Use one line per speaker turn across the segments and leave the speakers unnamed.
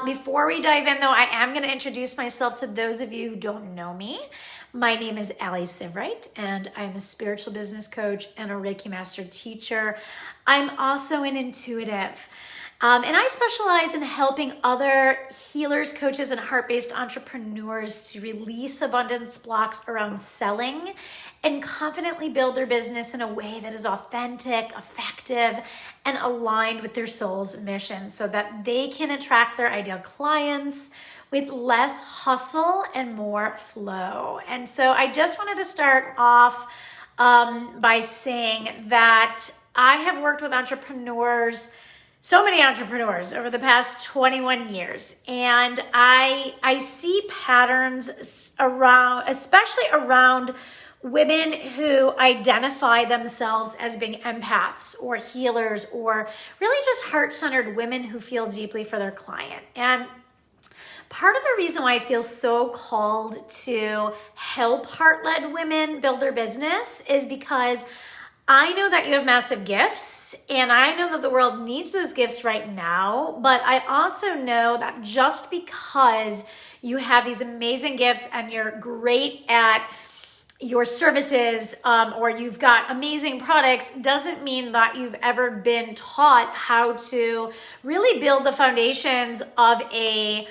Before we dive in, though, I am going to introduce myself to those of you who don't know me. My name is Ali Sievewright, and I'm a spiritual business coach and a Reiki master teacher. I'm also an intuitive. And I specialize in helping other healers, coaches, and heart-based entrepreneurs to release abundance blocks around selling and confidently build their business in a way that is authentic, effective, and aligned with their soul's mission so that they can attract their ideal clients with less hustle and more flow. And so I just wanted to start off by saying that I have worked with entrepreneurs, so many entrepreneurs over the past 21 years. And I see patterns around, especially around women who identify themselves as being empaths or healers or really just heart-centered women who feel deeply for their client. And part of the reason why I feel so called to help heart-led women build their business is because I know that you have massive gifts, and I know that the world needs those gifts right now, but I also know that just because you have these amazing gifts and you're great at your services or you've got amazing products doesn't mean that you've ever been taught how to really build the foundations of a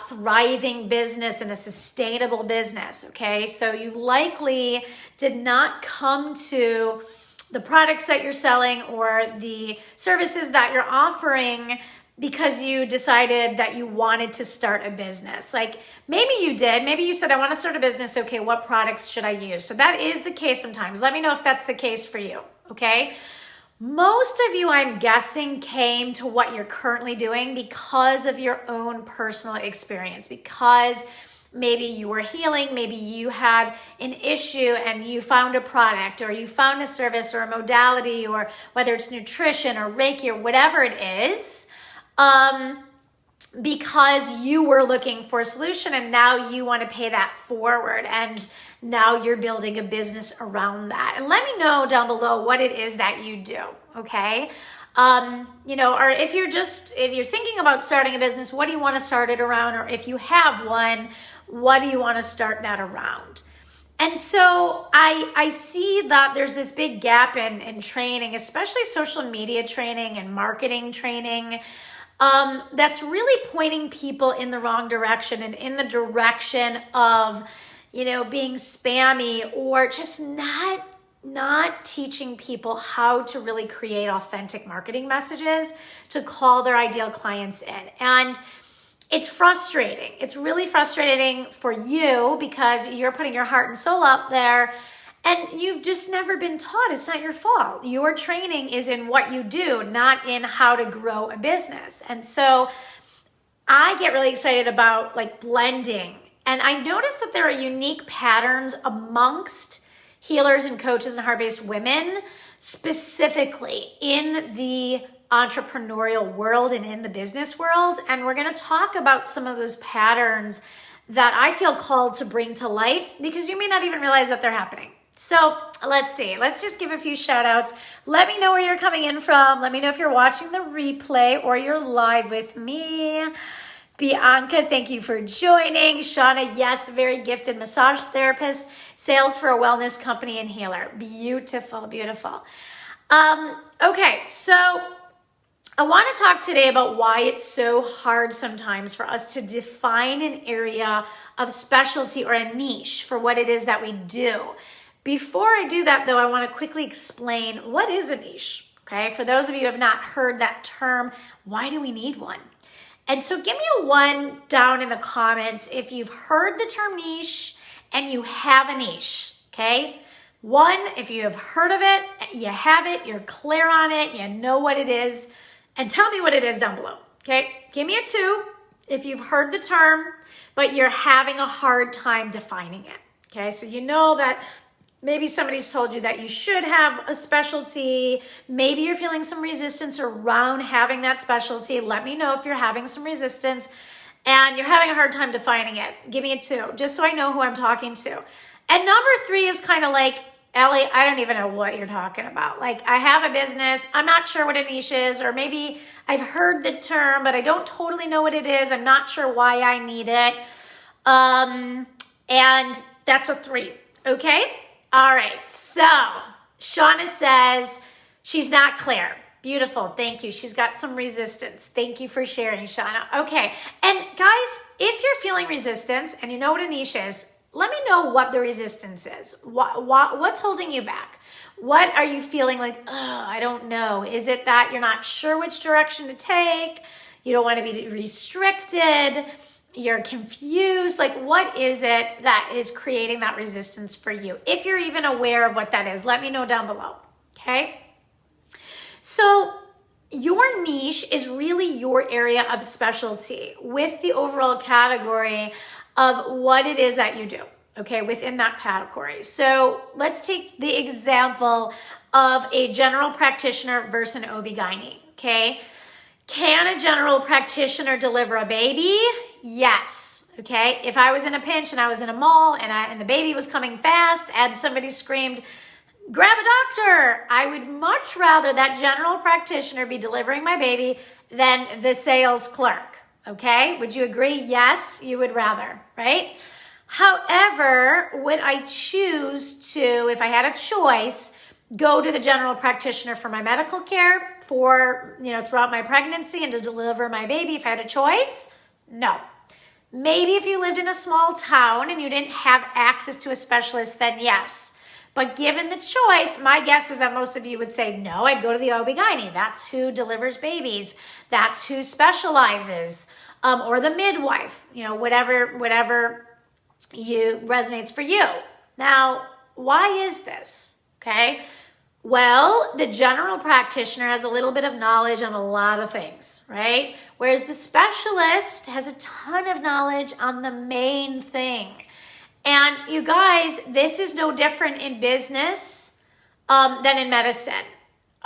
thriving business and a sustainable business, okay? So you likely did not come to the products that you're selling or the services that you're offering because you decided that you wanted to start a business. Like maybe you did, maybe you said, I want to start a business. Okay, what products should I use? So that is the case sometimes. Let me know if that's the case for you, okay? Most of you, I'm guessing, came to what you're currently doing because of your own personal experience, because maybe you were healing, maybe you had an issue and you found a product or you found a service or a modality, or whether it's nutrition or Reiki or whatever it is, because you were looking for a solution and now you want to pay that forward and now you're building a business around that. And let me know down below what it is that you do, okay? Or if you're thinking about starting a business, what do you want to start it around? Or if you have one, what do you want to start that around? And so I see that there's this big gap in training, especially social media training and marketing training, that's really pointing people in the wrong direction and in the direction of, being spammy or just not teaching people how to really create authentic marketing messages to call their ideal clients in. And it's frustrating. It's really frustrating for you because you're putting your heart and soul out there and you've just never been taught. It's not your fault. Your training is in what you do, not in how to grow a business. And so I get really excited about blending. And I noticed that there are unique patterns amongst healers and coaches and heart-based women, specifically in the entrepreneurial world and in the business world. And we're going to talk about some of those patterns that I feel called to bring to light because you may not even realize that they're happening. So let's see. Let's just give a few shout outs. Let me know where you're coming in from. Let me know if you're watching the replay or you're live with me. Bianca, thank you for joining. Shauna, yes, very gifted massage therapist, sales for a wellness company and healer. Beautiful, beautiful. Okay, so I want to talk today about why it's so hard sometimes for us to define an area of specialty or a niche for what it is that we do. Before I do that, though, I want to quickly explain what is a niche. Okay, for those of you who have not heard that term, why do we need one? And so give me a 1 down in the comments if you've heard the term niche and you have a niche, okay? 1, if you have heard of it, you have it, you're clear on it, you know what it is, and tell me what it is down below, okay? Give me a 2 if you've heard the term, but you're having a hard time defining it, okay? So you know that maybe somebody's told you that you should have a specialty. Maybe you're feeling some resistance around having that specialty. Let me know if you're having some resistance and you're having a hard time defining it. Give me a 2, just so I know who I'm talking to. And number 3 is kind of like, Ellie, I don't even know what you're talking about. Like, I have a business. I'm not sure what a niche is, or maybe I've heard the term, but I don't totally know what it is. I'm not sure why I need it. And that's a 3. Okay? All right. So Shauna says she's not clear. Beautiful. Thank you. She's got some resistance. Thank you for sharing, Shauna. Okay. And guys, if you're feeling resistance and you know what a niche is, let me know what the resistance is. What's holding you back? What are you feeling like, oh, I don't know. Is it that you're not sure which direction to take? You don't want to be restricted? You're confused? Like, what is it that is creating that resistance for you? If you're even aware of what that is, let me know down below, okay? So your niche is really your area of specialty with the overall category of what it is that you do, okay, within that category. So let's take the example of a general practitioner versus an OB-GYN, okay? Can a general practitioner deliver a baby? Yes, okay? If I was in a pinch and I was in a mall and the baby was coming fast and somebody screamed, grab a doctor, I would much rather that general practitioner be delivering my baby than the sales clerk. Okay, would you agree? Yes, you would rather, right? However, would I choose to, if I had a choice, go to the general practitioner for my medical care for, throughout my pregnancy and to deliver my baby if I had a choice? No. Maybe if you lived in a small town and you didn't have access to a specialist, then yes. But given the choice, my guess is that most of you would say, no, I'd go to the OB-GYN. That's who delivers babies. That's who specializes. Or the midwife, whatever resonates for you. Now, why is this? Okay. Well, the general practitioner has a little bit of knowledge on a lot of things, right? Whereas the specialist has a ton of knowledge on the main thing. And you guys, this is no different in business than in medicine.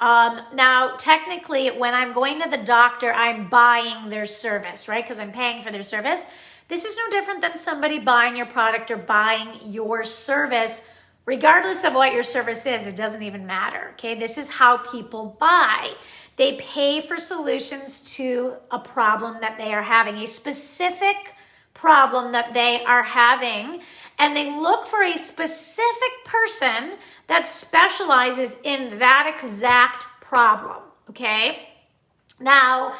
Now, technically, when I'm going to the doctor, I'm buying their service, right? Because I'm paying for their service. This is no different than somebody buying your product or buying your service, regardless of what your service is. It doesn't even matter, okay? This is how people buy. They pay for solutions to a problem that they are having, a specific problem that they are having, and they look for a specific person that specializes in that exact problem, okay? Now,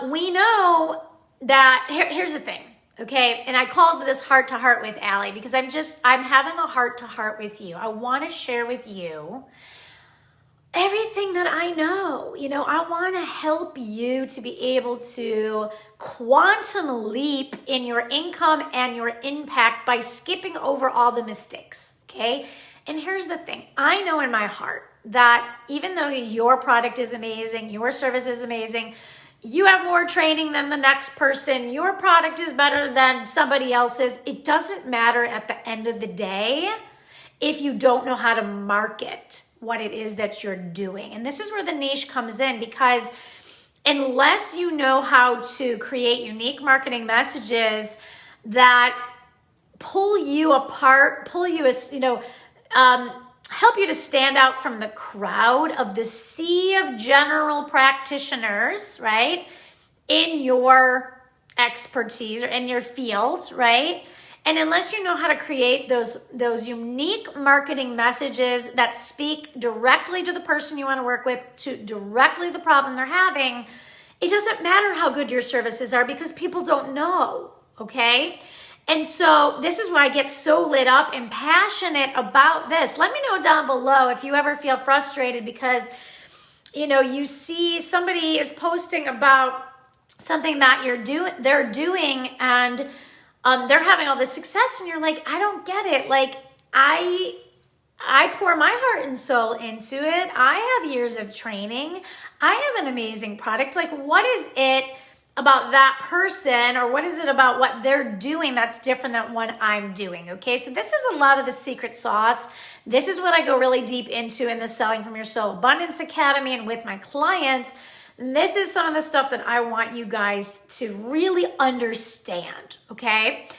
we know that, here's the thing, okay? And I called this heart to heart with Ali because I'm having a heart to heart with you. I want to share with you everything that I know. I want to help you to be able to quantum leap in your income and your impact by skipping over all the mistakes, okay? And here's the thing. I know in my heart that even though your product is amazing, your service is amazing, you have more training than the next person, your product is better than somebody else's, it doesn't matter at the end of the day if you don't know how to market what it is that you're doing. And this is where the niche comes in, because unless you know how to create unique marketing messages that pull you apart, help you to stand out from the crowd of the sea of general practitioners, right, in your expertise or in your field, right? And unless you know how to create those unique marketing messages that speak directly to the person you want to work with, to directly the problem they're having, it doesn't matter how good your services are because people don't know, okay? And so this is why I get so lit up and passionate about this. Let me know down below if you ever feel frustrated because, you see somebody is posting about something that they're doing and they're having all this success and you're like, I don't get it. Like, I pour my heart and soul into it. I have years of training. I have an amazing product. Like, what is it about that person, or what is it about what they're doing that's different than what I'm doing? Okay, so this is a lot of the secret sauce. This is what I go really deep into in the Selling from Your Soul Abundance Academy and with my clients. This is some of the stuff that I want you guys to really understand, okay?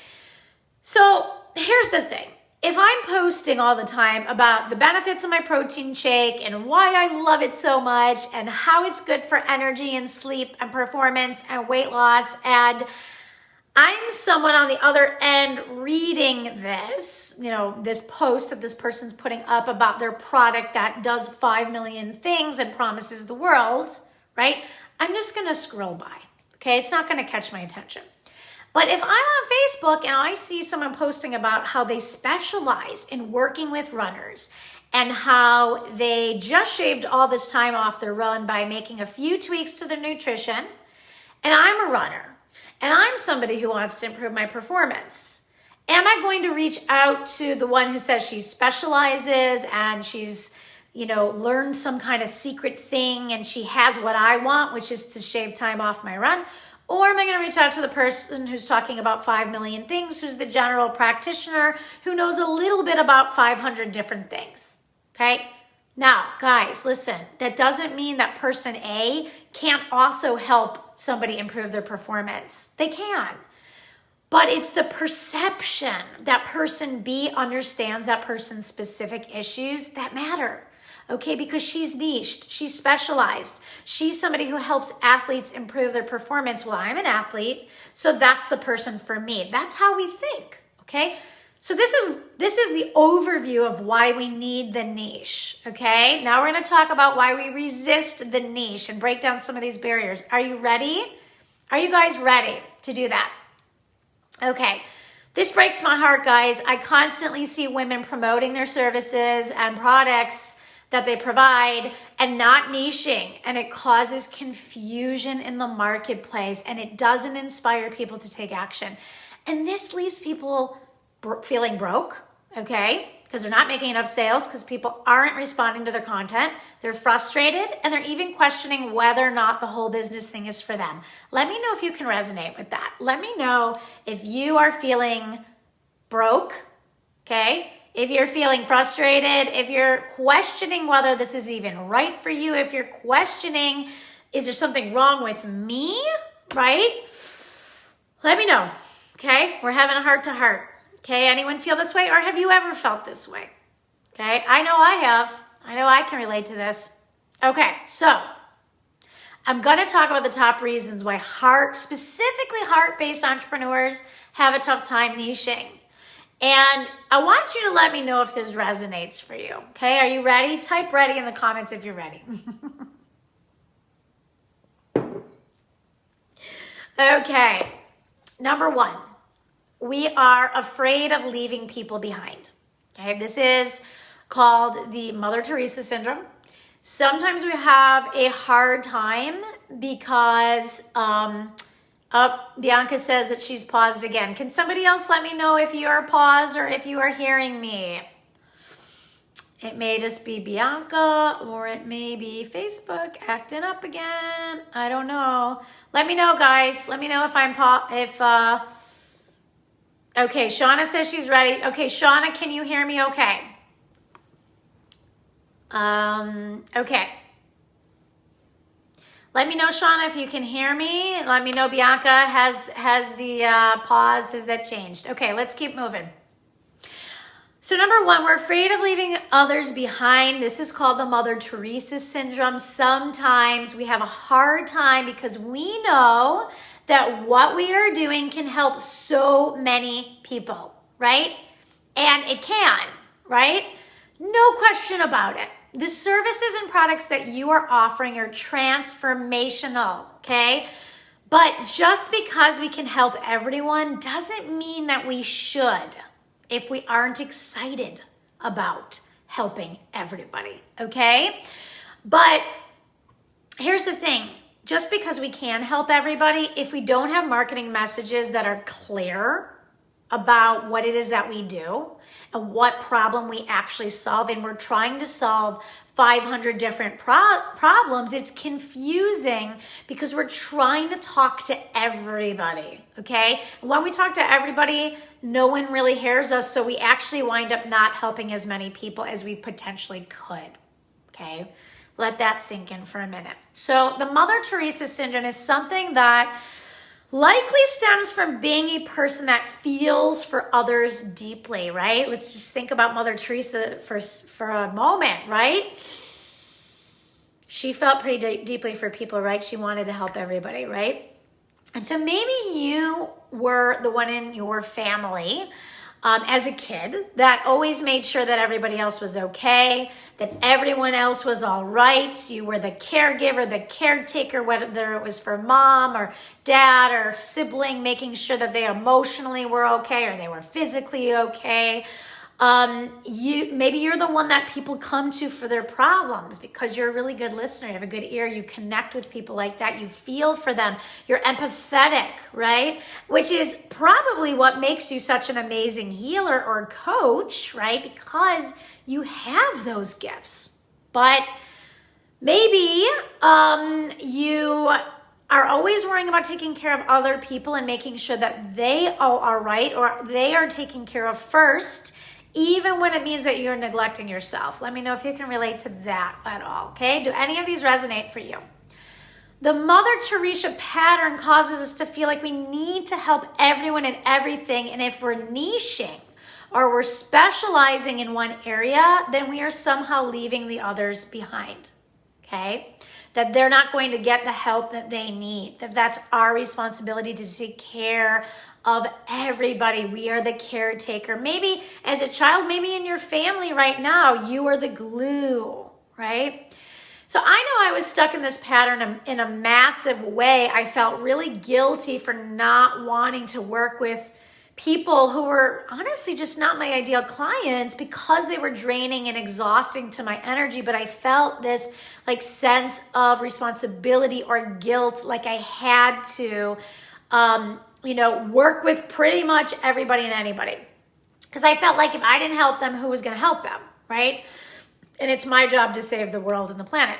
So here's the thing. if I'm posting all the time about the benefits of my protein shake and why I love it so much and how it's good for energy and sleep and performance and weight loss, and I'm someone on the other end reading this, this post that this person's putting up about their product that does 5 million things and promises the world, right? I'm just going to scroll by, okay? It's not going to catch my attention. But if I'm on Facebook and I see someone posting about how they specialize in working with runners and how they just shaved all this time off their run by making a few tweaks to their nutrition, and I'm a runner, and I'm somebody who wants to improve my performance, am I going to reach out to the one who says she specializes and she's, learned some kind of secret thing and she has what I want, which is to shave time off my run? Or am I going to reach out to the person who's talking about 5 million things, who's the general practitioner, who knows a little bit about 500 different things, okay? Now, guys, listen, that doesn't mean that person A can't also help somebody improve their performance. They can. But it's the perception that person B understands that person's specific issues that matter. Okay, because she's niched, she's specialized. She's somebody who helps athletes improve their performance. Well, I'm an athlete, so that's the person for me. That's how we think, okay? So this is the overview of why we need the niche, okay? Now we're gonna talk about why we resist the niche and break down some of these barriers. Are you ready? Are you guys ready to do that? Okay. This breaks my heart, guys. I constantly see women promoting their services and products that they provide and not niching, and it causes confusion in the marketplace and it doesn't inspire people to take action. And this leaves people feeling broke, okay? Because they're not making enough sales, because people aren't responding to their content. They're frustrated, and they're even questioning whether or not the whole business thing is for them. Let me know if you can resonate with that. Let me know if you are feeling broke, okay? If you're feeling frustrated, if you're questioning whether this is even right for you, if you're questioning, is there something wrong with me, right? Let me know, okay? We're having a heart-to-heart, okay? Anyone feel this way, or have you ever felt this way, okay? I know I have. I know I can relate to this. Okay, so I'm going to talk about the top reasons why specifically heart-based entrepreneurs have a tough time niching. And I want you to let me know if this resonates for you, okay? Are you ready? Type ready in the comments if you're ready. Okay, number one, we are afraid of leaving people behind, okay? This is called the Mother Teresa syndrome. Sometimes we have a hard time because, Bianca says that she's paused again. Can somebody else let me know if you are paused or if you are hearing me? It may just be Bianca, or it may be Facebook acting up again. I don't know. Let me know, guys. Let me know if I'm okay, Shauna says she's ready. Okay, Shauna, can you hear me okay? Okay. Let me know, Shauna, if you can hear me. Let me know, Bianca, has the pause, has that changed? Okay, let's keep moving. So number one, we're afraid of leaving others behind. This is called the Mother Teresa syndrome. Sometimes we have a hard time because we know that what we are doing can help so many people, right? And it can, right? No question about it. The services and products that you are offering are transformational, okay? But just because we can help everyone doesn't mean that we should if we aren't excited about helping everybody, okay? But here's the thing. Just because we can help everybody, if we don't have marketing messages that are clear about what it is that we do and what problem we actually solve, and we're trying to solve 500 different problems, it's confusing because we're trying to talk to everybody, okay? And when we talk to everybody, no one really hears us, so we actually wind up not helping as many people as we potentially could, okay? Let that sink in for a minute. So the Mother Teresa syndrome is something that likely stems from being a person that feels for others deeply, right? Let's just think about Mother Teresa for a moment, right? She felt pretty deeply for people, right? She wanted to help everybody, right? And so maybe you were the one in your family as a kid that always made sure that everybody else was okay, that everyone else was all right. You were the caregiver, the caretaker, whether it was for mom or dad or sibling, making sure that they emotionally were okay or they were physically okay. Maybe you're the one that people come to for their problems because you're a really good listener. You have a good ear. You connect with people like that. You feel for them. You're empathetic, right? Which is probably what makes you such an amazing healer or coach, right? Because you have those gifts. But maybe you are always worrying about taking care of other people and making sure that they all are right or they are taken care of first, even when it means that you're neglecting yourself. Let me know if you can relate to that at all, okay? Do any of these resonate for you? The Mother Teresa pattern causes us to feel like we need to help everyone and everything, and if we're niching or we're specializing in one area, then we are somehow leaving the others behind, okay? That they're not going to get the help that they need, that's our responsibility to take care of everybody. We are the caretaker. Maybe as a child, maybe in your family right now, you are the glue, right? So I know I was stuck in this pattern in a massive way. I felt really guilty for not wanting to work with people who were honestly just not my ideal clients because they were draining and exhausting to my energy. But I felt this like sense of responsibility or guilt, like I had to, work with pretty much everybody and anybody. Because I felt like if I didn't help them, who was going to help them, right? And it's my job to save the world and the planet.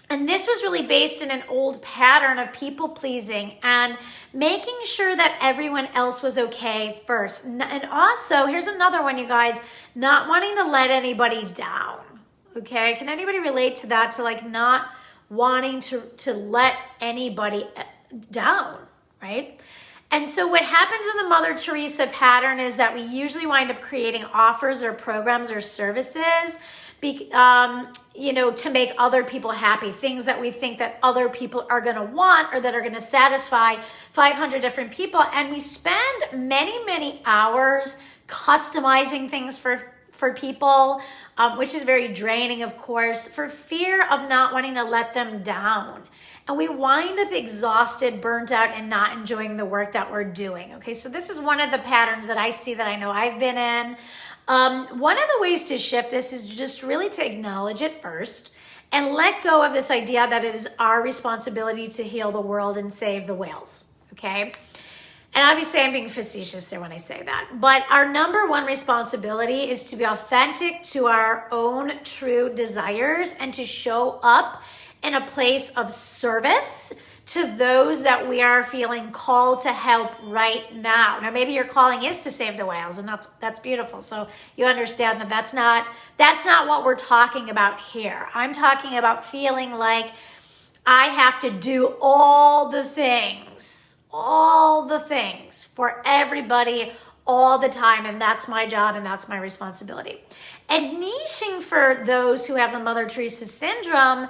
And this was really based in an old pattern of people pleasing and making sure that everyone else was okay first. And also, here's another one, you guys, not wanting to let anybody down. Okay, can anybody relate to that? To like not wanting to let anybody down, right? And so what happens in the Mother Teresa pattern is that we usually wind up creating offers or programs or services to make other people happy, things that we think that other people are going to want or that are going to satisfy 500 different people. And we spend many, many hours customizing things for people, which is very draining, of course, for fear of not wanting to let them down. And we wind up exhausted, burnt out, and not enjoying the work that we're doing. Okay, so this is one of the patterns that I see that I know I've been in. One of the ways to shift this is just really to acknowledge it first and let go of this idea that it is our responsibility to heal the world and save the whales, okay? And obviously I'm being facetious there when I say that, but our number one responsibility is to be authentic to our own true desires and to show up in a place of service to those that we are feeling called to help right now. Now, maybe your calling is to save the whales, and that's beautiful. So you understand that that's not what we're talking about here. I'm talking about feeling like I have to do all the things for everybody all the time, and that's my job and that's my responsibility. And niching for those who have the Mother Teresa syndrome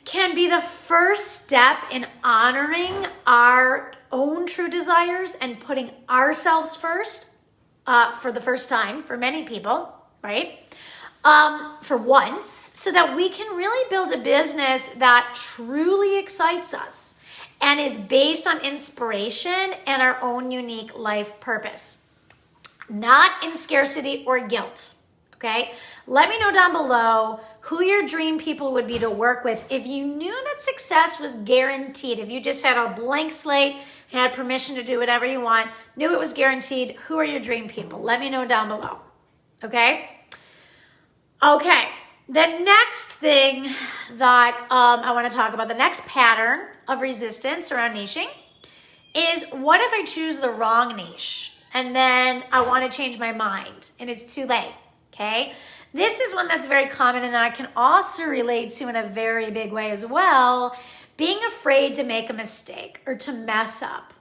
can be the first step in honoring our own true desires and putting ourselves first for the first time for many people, right? For once, so that we can really build a business that truly excites us and is based on inspiration and our own unique life purpose, not in scarcity or guilt, okay? Let me know down below who your dream people would be to work with if you knew that success was guaranteed. If you just had a blank slate, had permission to do whatever you want, knew it was guaranteed, who are your dream people? Let me know down below, okay? Okay, the next thing that I want to talk about, the next pattern of resistance around niching is, what if I choose the wrong niche and then I want to change my mind and it's too late, okay? This is one that's very common and I can also relate to in a very big way as well, being afraid to make a mistake or to mess up,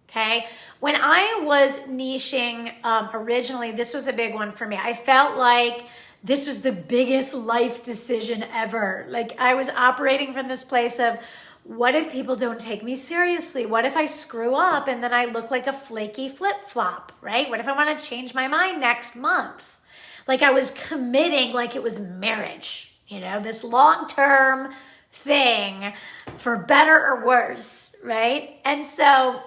Okay. When I was niching originally, this was a big one for me. I felt like this was the biggest life decision ever. Like I was operating from this place of, what if people don't take me seriously? What if I screw up and then I look like a flaky flip-flop, right? What if I want to change my mind next month? Like I was committing like it was marriage, this long-term thing for better or worse, right? And so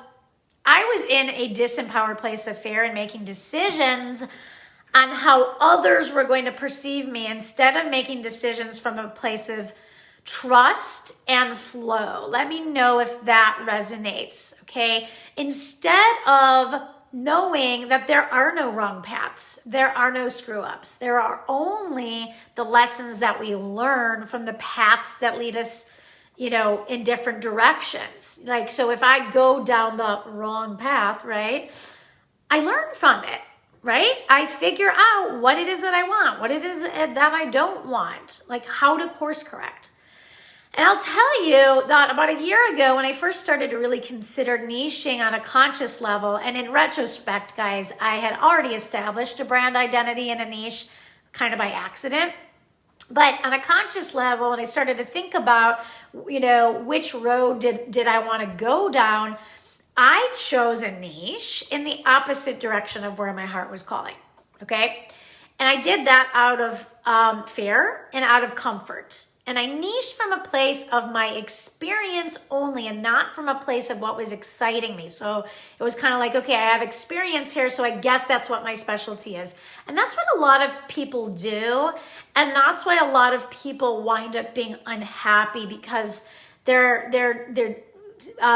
I was in a disempowered place of fear and making decisions on how others were going to perceive me instead of making decisions from a place of trust and flow. Let me know if that resonates, okay? Instead of knowing that there are no wrong paths, there are no screw-ups. There are only the lessons that we learn from the paths that lead us, in different directions. Like, so if I go down the wrong path, right, I learn from it. Right? I figure out what it is that I want, what it is that I don't want, like how to course correct. And I'll tell you that about a year ago, when I first started to really consider niching on a conscious level, and in retrospect, guys, I had already established a brand identity and a niche kind of by accident. But on a conscious level, when I started to think about, which road did I want to go down, I chose a niche in the opposite direction of where my heart was calling, okay? And I did that out of fear and out of comfort. And I niched from a place of my experience only and not from a place of what was exciting me. So it was kind of like, okay, I have experience here, so I guess that's what my specialty is. And that's what a lot of people do. And that's why a lot of people wind up being unhappy, because they're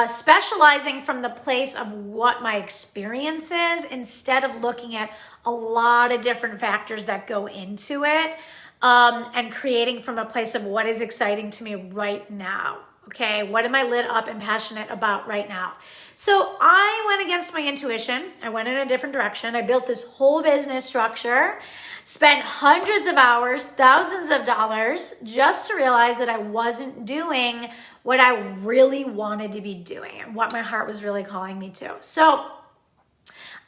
specializing from the place of what my experience is instead of looking at a lot of different factors that go into it, and creating from a place of what is exciting to me right now. Okay, what am I lit up and passionate about right now? So I went against my intuition. I went in a different direction. I built this whole business structure, spent hundreds of hours, thousands of dollars, just to realize that I wasn't doing what I really wanted to be doing and what my heart was really calling me to. So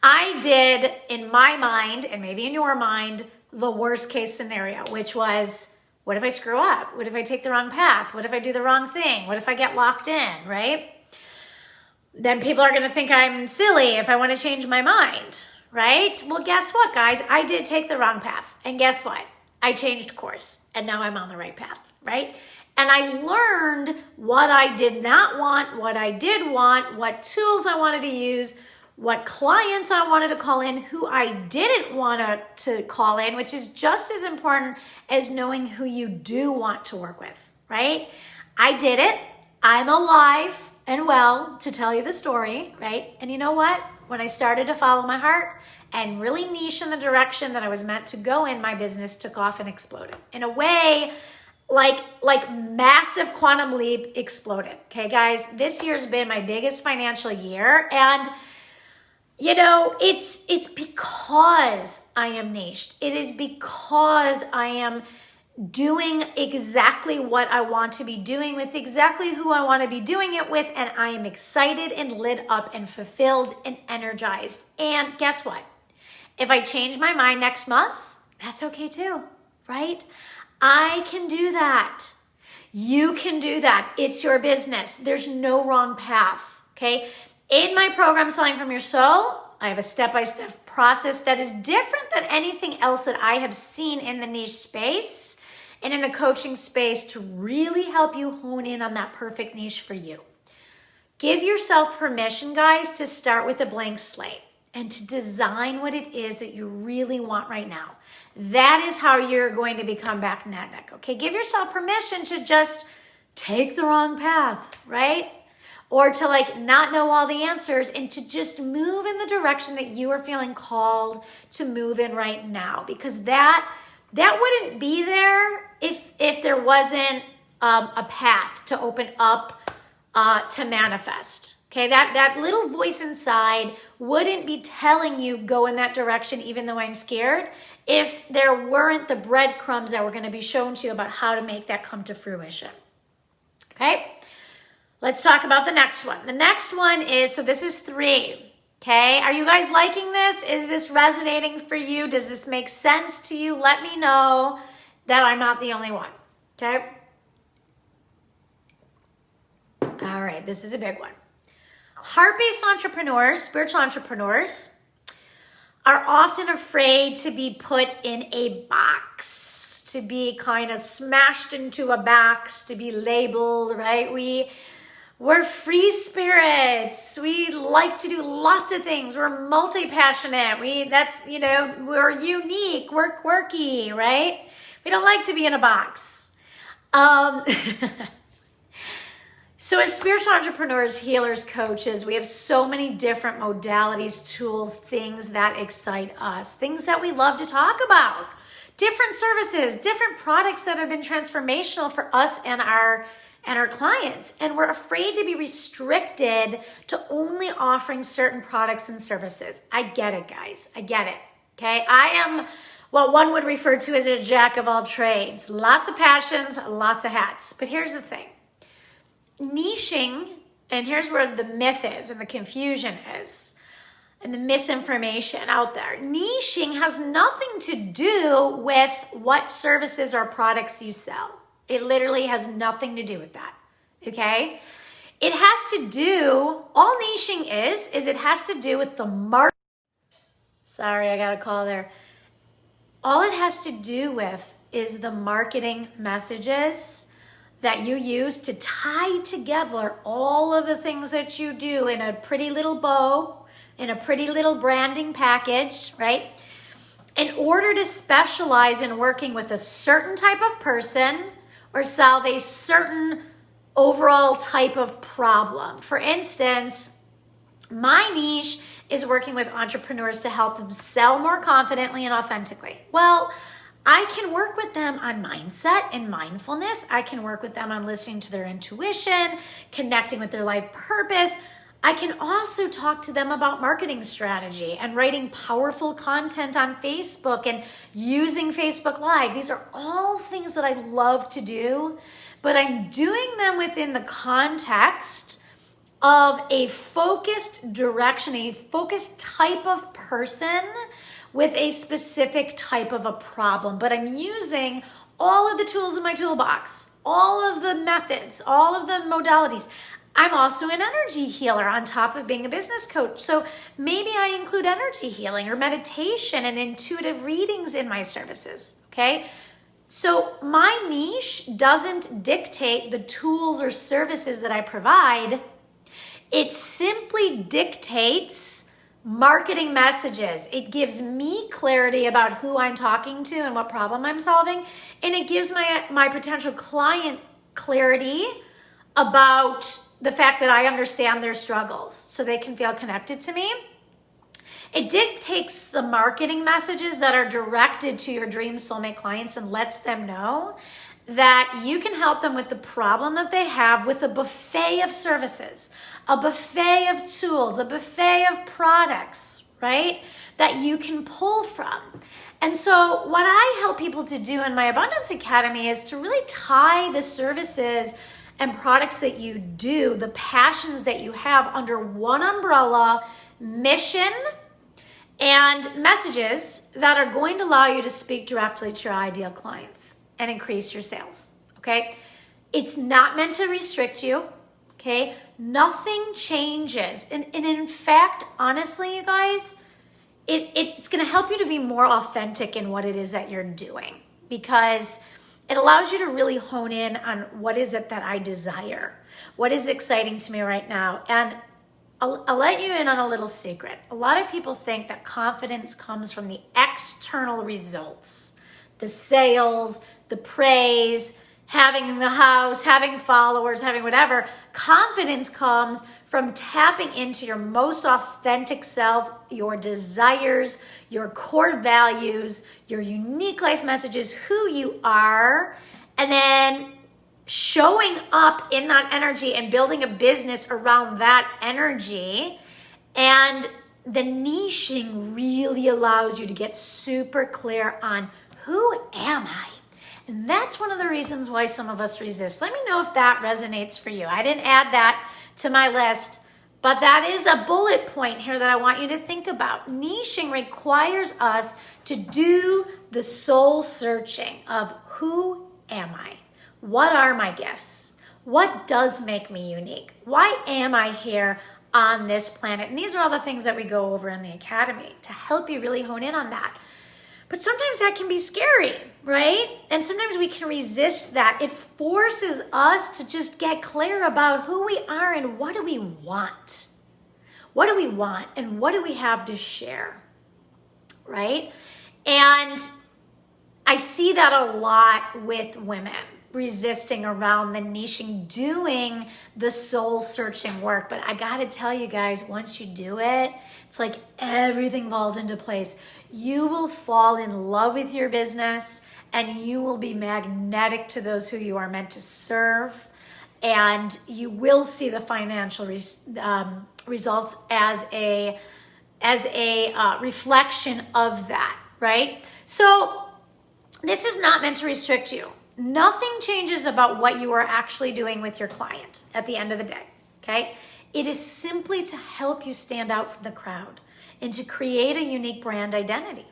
I did, in my mind, and maybe in your mind, the worst case scenario, which was, what if I screw up? What if I take the wrong path? What if I do the wrong thing? What if I get locked in, right? Then people are going to think I'm silly if I want to change my mind, right? Well, guess what, guys? I did take the wrong path. And guess what? I changed course, and now I'm on the right path, right? And I learned what I did not want, what I did want, what tools I wanted to use, what clients I wanted to call in, who I didn't want to call in, which is just as important as knowing who you do want to work with, right? I did it. I'm alive and well to tell you the story, right? And you know what? When I started to follow my heart and really niche in the direction that I was meant to go in, my business took off and exploded. In a way, like massive quantum leap exploded. Okay, guys, this year's been my biggest financial year, and it's because I am niched. It is because I am doing exactly what I want to be doing with exactly who I want to be doing it with, and I am excited and lit up and fulfilled and energized. And guess what? If I change my mind next month, that's okay too, right? I can do that. You can do that. It's your business. There's no wrong path, okay? In my program, Selling from Your Soul, I have a step-by-step process that is different than anything else that I have seen in the niche space and in the coaching space to really help you hone in on that perfect niche for you. Give yourself permission, guys, to start with a blank slate and to design what it is that you really want right now. That is how you're going to become magnetic, okay? Give yourself permission to just take the wrong path, right? Or to not know all the answers and to just move in the direction that you are feeling called to move in right now. Because that wouldn't be there if there wasn't a path to open up to manifest. Okay, that little voice inside wouldn't be telling you go in that direction even though I'm scared if there weren't the breadcrumbs that were going to be shown to you about how to make that come to fruition. Okay? Let's talk about the next one. The next one is, so this is 3. Okay, are you guys liking this? Is this resonating for you? Does this make sense to you? Let me know that I'm not the only one. Okay. All right, this is a big one. Heart-based entrepreneurs, spiritual entrepreneurs, are often afraid to be put in a box, to be kind of smashed into a box, to be labeled, right? We're free spirits. We like to do lots of things. We're multi-passionate. We're unique. We're quirky, right? We don't like to be in a box. So as spiritual entrepreneurs, healers, coaches, we have so many different modalities, tools, things that excite us, things that we love to talk about, different services, different products that have been transformational for us and our clients. And we're afraid to be restricted to only offering certain products and services. I get it, guys. I get it. Okay. I am what one would refer to as a jack of all trades. Lots of passions, lots of hats. But here's the thing. Niching, and here's where the myth is and the confusion is and the misinformation out there. Niching has nothing to do with what services or products you sell. It literally has nothing to do with that, okay? It has to do, all niching is it has to do with the market. Sorry, I got a call there. All it has to do with is the marketing messages that you use to tie together all of the things that you do in a pretty little bow, in a pretty little branding package, right? In order to specialize in working with a certain type of person or solve a certain overall type of problem. For instance, my niche is working with entrepreneurs to help them sell more confidently and authentically. Well, I can work with them on mindset and mindfulness. I can work with them on listening to their intuition, connecting with their life purpose. I can also talk to them about marketing strategy and writing powerful content on Facebook and using Facebook Live. These are all things that I love to do, but I'm doing them within the context of a focused direction, a focused type of person with a specific type of a problem. But I'm using all of the tools in my toolbox, all of the methods, all of the modalities. I'm also an energy healer on top of being a business coach. So maybe I include energy healing or meditation and intuitive readings in my services, okay? So my niche doesn't dictate the tools or services that I provide. It simply dictates marketing messages. It gives me clarity about who I'm talking to and what problem I'm solving. And it gives my potential client clarity about the fact that I understand their struggles so they can feel connected to me. It dictates the marketing messages that are directed to your dream soulmate clients and lets them know that you can help them with the problem that they have with a buffet of services, a buffet of tools, a buffet of products, right? That you can pull from. And so what I help people to do in my Abundance Academy is to really tie the services and products that you do, the passions that you have under one umbrella, mission and messages that are going to allow you to speak directly to your ideal clients and increase your sales, okay? It's not meant to restrict you, okay? Nothing changes. And in fact, honestly, you guys, it's gonna help you to be more authentic in what it is that you're doing because it allows you to really hone in on what is it that I desire, what is exciting to me right now. And I'll let you in on a little secret. A lot of people think that confidence comes from the external results, the sales, the praise, having the house, having followers, having whatever. Confidence comes from tapping into your most authentic self, your desires, your core values, your unique life messages, who you are, and then showing up in that energy and building a business around that energy. And the niching really allows you to get super clear on who am I? And that's one of the reasons why some of us resist. Let me know if that resonates for you. I didn't add that to my list, but that is a bullet point here that I want you to think about. Niching requires us to do the soul searching of who am I? What are my gifts? What does make me unique? Why am I here on this planet? And these are all the things that we go over in the academy to help you really hone in on that. But sometimes that can be scary, right? And sometimes we can resist that. It forces us to just get clear about who we are and what do we want? What do we want and what do we have to share, right? And I see that a lot with women resisting around the niching, doing the soul searching work. But I gotta tell you guys, once you do it, it's like everything falls into place. You will fall in love with your business and you will be magnetic to those who you are meant to serve. And you will see the financial results as a reflection of that, right? So this is not meant to restrict you. Nothing changes about what you are actually doing with your client at the end of the day, okay? It is simply to help you stand out from the crowd and to create a unique brand identity,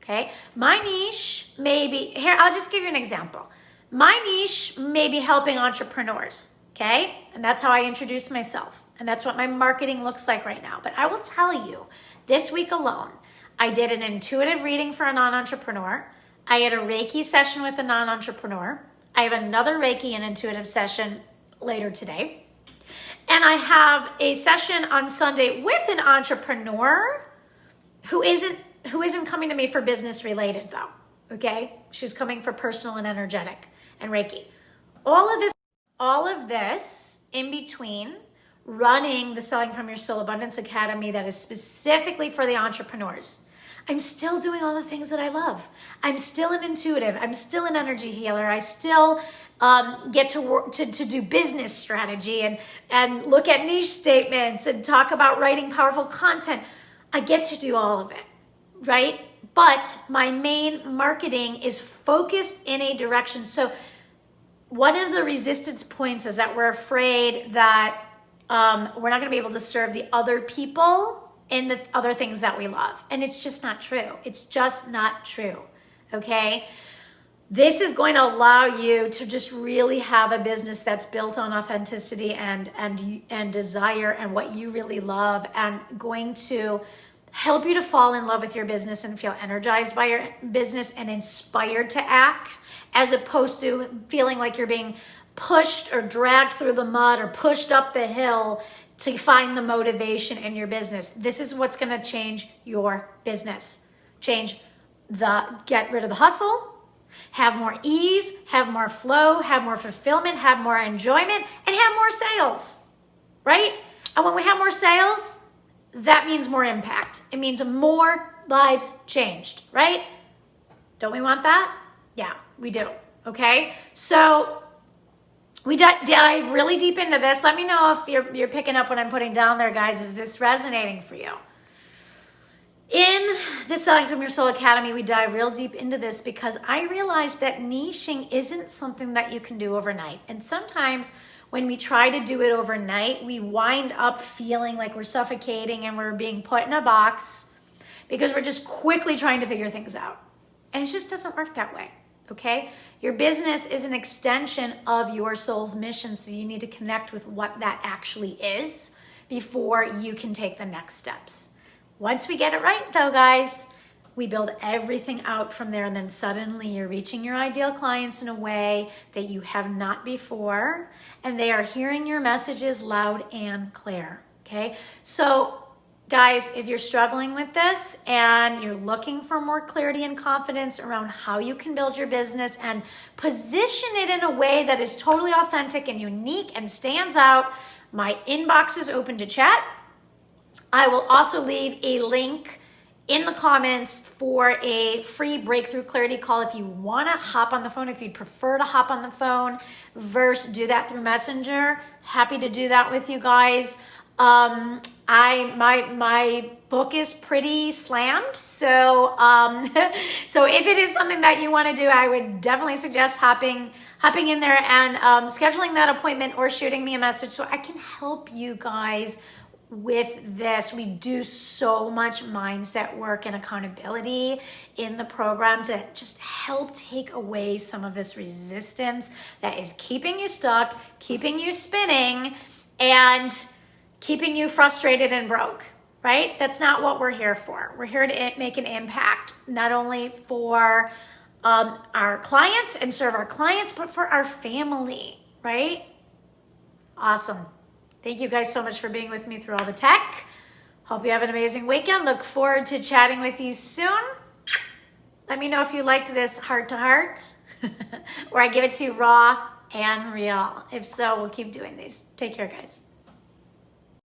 okay? My niche may be, here, I'll just give you an example. My niche may be helping entrepreneurs, okay? And that's how I introduce myself. And that's what my marketing looks like right now. But I will tell you, this week alone, I did an intuitive reading for a non-entrepreneur. I had a Reiki session with a non-entrepreneur. I have another Reiki and intuitive session later today. And I have a session on Sunday with an entrepreneur who isn't coming to me for business related though, okay? She's coming for personal and energetic and Reiki. All of this in between running the Selling from Your Soul Abundance Academy that is specifically for the entrepreneurs. I'm still doing all the things that I love. I'm still an intuitive. I'm still an energy healer. I still get to work to do business strategy and look at niche statements and talk about writing powerful content. I get to do all of it, right? But my main marketing is focused in a direction. So one of the resistance points is that we're afraid that we're not going to be able to serve the other people in the other things that we love. And it's just not true. It's just not true, okay? This is going to allow you to just really have a business that's built on authenticity and desire and what you really love, and going to help you to fall in love with your business and feel energized by your business and inspired to act, as opposed to feeling like you're being pushed or dragged through the mud or pushed up the hill to find the motivation in your business. This is what's going to change your business. Get rid of the hustle, have more ease, have more flow, have more fulfillment, have more enjoyment, and have more sales, right? And when we have more sales, that means more impact. It means more lives changed, right? Don't we want that? Yeah, we do, okay? So we dive really deep into this. Let me know if you're picking up what I'm putting down there, guys. Is this resonating for you? In the Selling from Your Soul Academy, we dive real deep into this because I realized that niching isn't something that you can do overnight. And sometimes when we try to do it overnight, we wind up feeling like we're suffocating and we're being put in a box because we're just quickly trying to figure things out. And it just doesn't work that way. Okay? Your business is an extension of your soul's mission, so you need to connect with what that actually is before you can take the next steps. Once we get it right, though, guys, we build everything out from there, and then suddenly you're reaching your ideal clients in a way that you have not before, and they are hearing your messages loud and clear. Okay? So guys, if you're struggling with this and you're looking for more clarity and confidence around how you can build your business and position it in a way that is totally authentic and unique and stands out, my inbox is open to chat. I will also leave a link in the comments for a free breakthrough clarity call if you want to hop on the phone, if you'd prefer to hop on the phone versus do that through Messenger. Happy to do that with you guys. My book is pretty slammed. So so if it is something that you want to do, I would definitely suggest hopping in there and scheduling that appointment or shooting me a message so I can help you guys with this. We do so much mindset work and accountability in the program to just help take away some of this resistance that is keeping you stuck, keeping you spinning, and keeping you frustrated and broke, right? That's not what we're here for. We're here to make an impact, not only for our clients and serve our clients, but for our family, right? Awesome. Thank you guys so much for being with me through all the tech. Hope you have an amazing weekend. Look forward to chatting with you soon. Let me know if you liked this heart to heart, or I give it to you raw and real. If so, we'll keep doing these. Take care, guys.